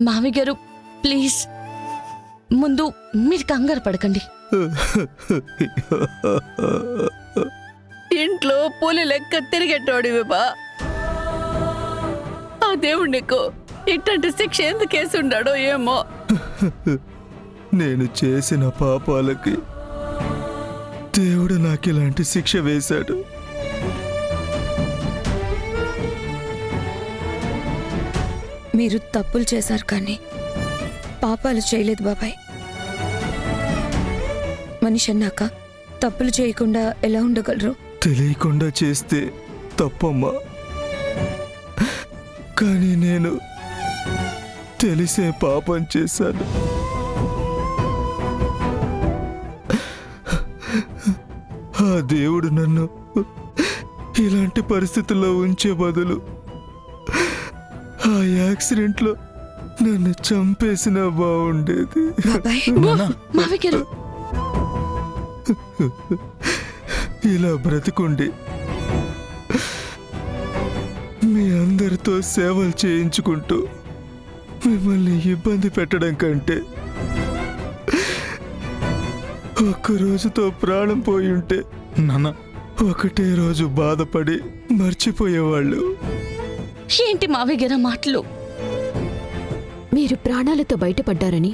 మావి గారు ప్లీజ్ ముందు మీరు కంగారు పడకండి. ఇంట్లో పులి లెక్క తిరిగేటోడివి బా. ఆ దేవుడు నీకు ఇట్లాంటి శిక్ష ఎందుకు వేసుండాడో ఏమో. నేను చేసిన పాపాలకి దేవుడు నాకు ఇలాంటి శిక్ష వేశాడు. మీరు తప్పులు చేశారు కానీ పాపాలు చేయలేదు బాబాయ్. మనిషి అన్నాక తప్పులు చేయకుండా ఎలా ఉండగలరు? తెలియకుండా చేస్తే తప్పమ్మా, కానీ నేను తెలిసే పాపం చేశాను. ఆ దేవుడు నన్ను ఇలాంటి పరిస్థితుల్లో ఉంచే బదులు ఆ యాక్సిడెంట్లో నన్ను చంపేసినా బాగుండేది. బాబాయ్ మావి గారు ఇలా బ్రతికుండి మీ అందరితో సేవలు చేయించుకుంటూ మిమ్మల్ని ఇబ్బంది పెట్టడం కంటే ఒక్క రోజుతో ప్రాణం పోయి ఉంటే నాన్న ఒకటే రోజు బాధపడి మర్చిపోయేవాళ్ళు. ఏంటి మావి గారు మాటలు? మీరు ప్రాణాలతో బయటపడ్డారని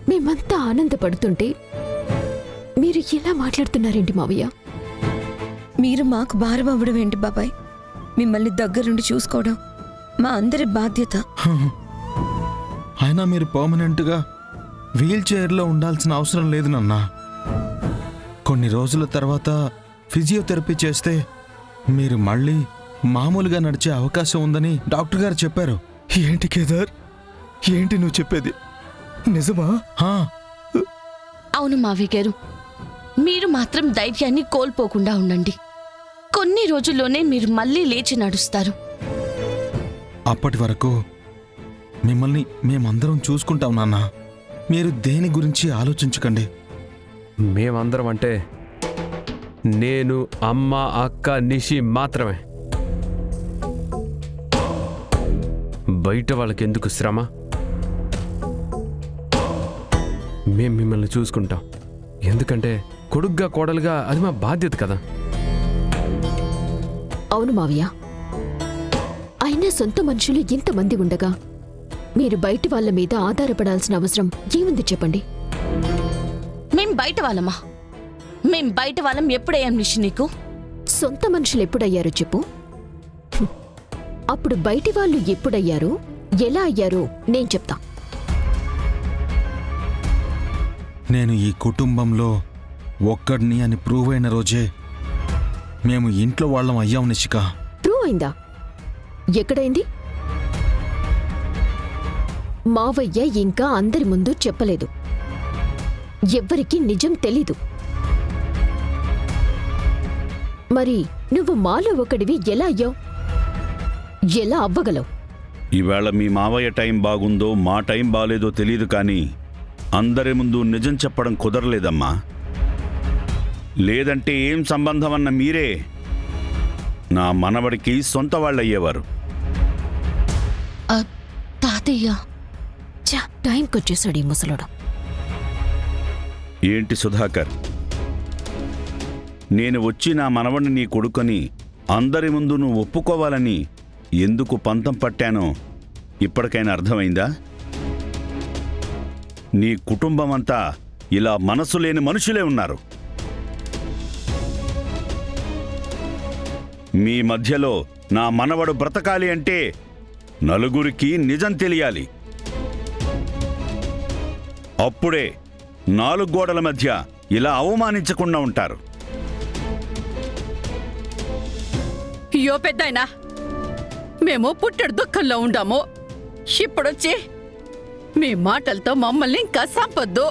మేమంతా ఆనందపడుతుంటే మీరు ఎలా మాట్లాడుతున్నారేంటి మావయ్య? మీరు మాకు భారం అవ్వడం ఏంటి బాబాయ్? మిమ్మల్ని దగ్గరుండి చూసుకోవడం మా అందరి బాధ్యత. అయినా మీరు పర్మనెంట్గా వీల్ చైర్లో ఉండాల్సిన అవసరం లేదు నాన్న. కొన్ని రోజుల తర్వాత ఫిజియోథెరపీ చేస్తే మీరు మళ్ళీ మామూలుగా నడిచే అవకాశం ఉందని డాక్టర్ గారు చెప్పారు. ఏంటి కేదార్, ఏంటి నువ్వు చెప్పేది నిజమా? అవును మావి గారు, మీరు మాత్రం ధైర్యాన్ని కోల్పోకుండా ఉండండి. కొన్ని రోజుల్లోనే మీరు మళ్ళీ లేచి నడుస్తారు. అప్పటి వరకు మిమ్మల్ని మేమందరం చూసుకుంటాం నాన్న. మీరు దేని గురించి ఆలోచించకండి. మేమందరం అంటే నేను, అమ్మ, అక్క, నిషి మాత్రమే. బయట వాళ్ళకెందుకు శ్రమ? మేం మిమ్మల్ని చూసుకుంటాం. ఎందుకంటే కొడుగ్గా కోడలుగా అది మా బాధ్యత కదా. అవును మావయ్య, అయినా సొంత మనుషులు ఇంతమంది ఉండగా మీరు బయటి వాళ్ళ మీద ఆధారపడాల్సిన అవసరం ఏముంది చెప్పండి? మేం బయట వాళ్ళమా? మేం బయట వాళ్ళం ఎప్పుడయ్యాం నిషి నీకు? సొంత మనుషులు ఎప్పుడయ్యారో చెప్పు. అప్పుడు బయటి వాళ్ళు ఎప్పుడయ్యారో, ఎలా అయ్యారో నేను చెప్తా. నేను ఈ కుటుంబంలో ఒక్కడిని అని ప్రూవ్ అయిన రోజే మేము ఇంట్లో వాళ్ళం అయ్యాం నిషిక. ప్రూవ్ అయిందా? ఎక్కడైంది? మావయ్య ఇంకా అందరి ముందు చెప్పలేదు. ఎవ్వరికీ నిజం తెలీదు. మరి నువ్వు మాలో ఒకడివి ఎలా అయ్యావు? ఎలా అవ్వగలవు? ఈవేళ మీ మావయ్య టైం బాగుందో మా టైం బాలేదో తెలీదు, కానీ అందరి ముందు నిజం చెప్పడం కుదరలేదమ్మా. లేదంటే ఏం సంబంధం అన్న మీరే నా మనవడికి సొంత వాళ్ళయ్యేవారు. తాతయ్య టైంకొచ్చేసాడు ఈ ముసలోడు. ఏంటి సుధాకర్, నేను వచ్చి నా మనవడిని నీ కొడుకుని అందరి ముందు నువ్వు ఒప్పుకోవాలని ఎందుకు పంతం పట్టానో ఇప్పటికైనా అర్థమైందా? నీ కుటుంబమంతా ఇలా మనసు లేని మనుషులే ఉన్నారు. మీ మధ్యలో నా మనవడు బ్రతకాలి అంటే నలుగురికి నిజం తెలియాలి. అప్పుడే 4 గోడల మధ్య ఇలా అవమానించకుండా ఉంటారు. అయ్యో పెద్దాయనా, మేము పుట్టడు దుఃఖంలో ఉండాము. ఇప్పుడొచ్చి మీ మాటలతో మమ్మల్ని ఇంకా సంపొద్దు.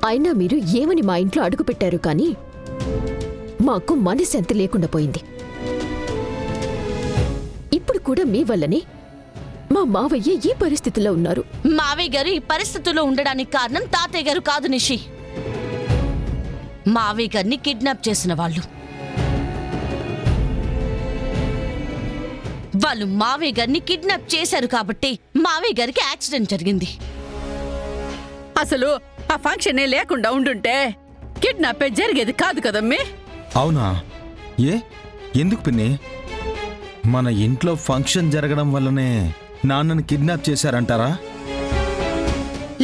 అయినా మీరు ఏమని మా ఇంట్లో అడుగుపెట్టారు కానీ మాకు మనశ్శాంతి లేకుండా పోయింది. ఇప్పుడు కూడా మీ వల్లనే మా మావయ్య ఈ పరిస్థితిలో ఉన్నారు. మావయ్య గారు ఈ పరిస్థితుల్లో ఉండడానికి కారణం తాతయ్య గారు కాదు నిషి. మావయ్య గారిని కిడ్నాప్ చేసిన వాళ్ళు. వాళ్ళు మావయ్య గారిని కిడ్నాప్ చేశారు కాబట్టి మావయ్య గారికి యాక్సిడెంట్ జరిగింది. అసలు ఆ ఫంక్షనే లేకుండా ఉండుంటే కిడ్నాపే జరిగేది కాదు కదమ్మి. అవునా? ఏ ఎందుకు పిన్ని? మన ఇంట్లో ఫంక్షన్ జరగడం వల్లనే నాన్నని కిడ్నాప్ చేశారంటారా?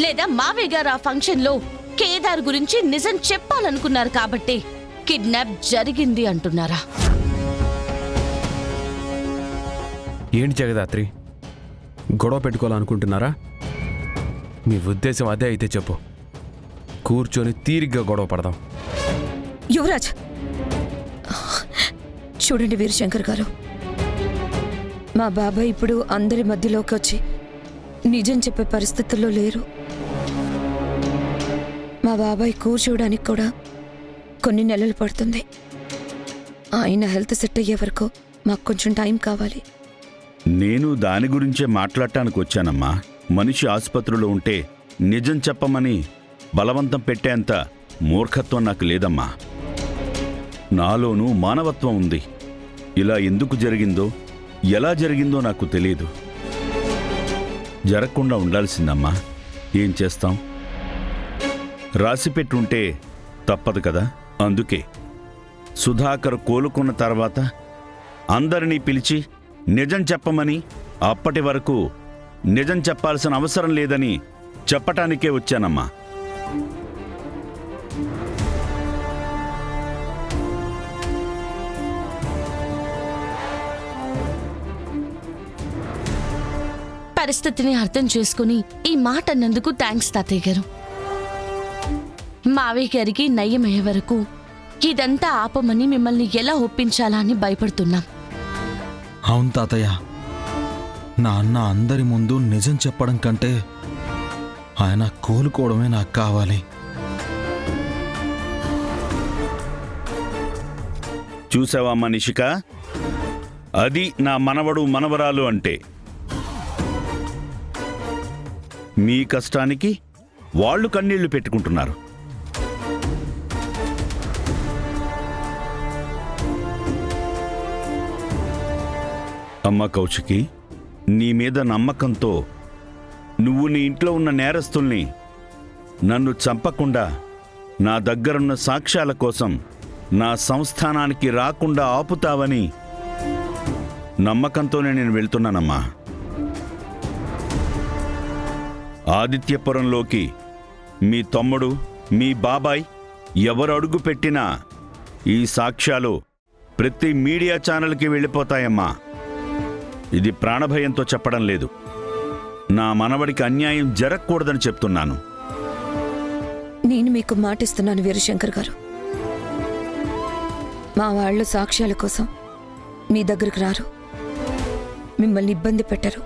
లేదా మావయ్య గారు ఆ ఫంక్షన్ లో కేదార్ గురించి నిజం చెప్పాలనుకున్నారు కాబట్టి కిడ్నాప్ జరిగింది అంటున్నారా? ఏంటి జగదాత్రి, గొడవ పెట్టుకోవాలనుకుంటున్నారా? మీ ఉద్దేశం అదే అయితే చెప్పు, కూర్చొని తీరిగ్గా గొడవ పడదాం. యువరాజ్, చూడండి వీరశంకర్ గారు, మా బాబాయ్ ఇప్పుడు అందరి మధ్యలోకి వచ్చి నిజం చెప్పే పరిస్థితుల్లో లేరు. మా బాబాయ్ కూర్చోవడానికి కూడా కొన్ని నెలలు పడుతుంది. ఆయన హెల్త్ సెట్ అయ్యే వరకు మాకు కొంచెం టైం కావాలి. నేను దాని గురించే మాట్లాడటానికి వచ్చానమ్మా. మనిషి ఆసుపత్రిలో ఉంటే నిజం చెప్పమని బలవంతం పెట్టేంత మూర్ఖత్వం నాకు లేదమ్మా. నాలోనూ మానవత్వం ఉంది. ఇలా ఎందుకు జరిగిందో, ఎలా జరిగిందో నాకు తెలియదు. జరగకుండా ఉండాల్సిందమ్మా. ఏం చేస్తాం? రాసిపెట్టుంటే తప్పదు కదా. అందుకే సుధాకర్ కోలుకున్న తర్వాత అందరినీ పిలిచి నిజం చెప్పమని, అప్పటి వరకు నిజం చెప్పాల్సిన అవసరం లేదని చెప్పటానికే వచ్చానమ్మా. పరిస్థితిని అర్థం చేసుకుని ఈ మాట అన్నందుకు థ్యాంక్స్ తాతయ్య గారు. మావయ్య గారికి నయ్యమయ్యే వరకు ఇదంతా ఆపమని మిమ్మల్ని ఎలా ఒప్పించాలా అని భయపడుతున్నాం. అవును తాతయ్య, నాన్న అందరి ముందు నిజం చెప్పడం కంటే ఆయన కోలుకోవడమే నాకు కావాలి. చూసావమ్మా నిషిక, అది నా మనవడు మనవరాలు అంటే. మీ కష్టానికి వాళ్ళు కన్నీళ్లు పెట్టుకుంటున్నారు. అమ్మ కౌశికి, నీ మీద నమ్మకంతో నువ్వు నీ ఇంట్లో ఉన్న నేరస్తుల్ని నన్ను చంపకుండా నా దగ్గరున్న సాక్ష్యాల కోసం నా సంస్థానానికి రాకుండా ఆపుతావని నమ్మకంతోనే నేను వెళ్తున్నానమ్మా. ఆదిత్యపురంలోకి మీ తమ్ముడు, మీ బాబాయ్ ఎవరు అడుగు పెట్టినా ఈ సాక్ష్యాలు ప్రతి మీడియా ఛానల్కి వెళ్ళిపోతాయమ్మా. ఇది ప్రాణభయంతో చెప్పడం లేదు. నా మనవడికి అన్యాయం జరగకూడదని చెప్తున్నాను. నేను మీకు మాటిస్తున్నాను వీరశంకర్ గారు, మా వాళ్ళు సాక్ష్యాల కోసం మీ దగ్గరకు రారు, మిమ్మల్ని ఇబ్బంది పెట్టరు.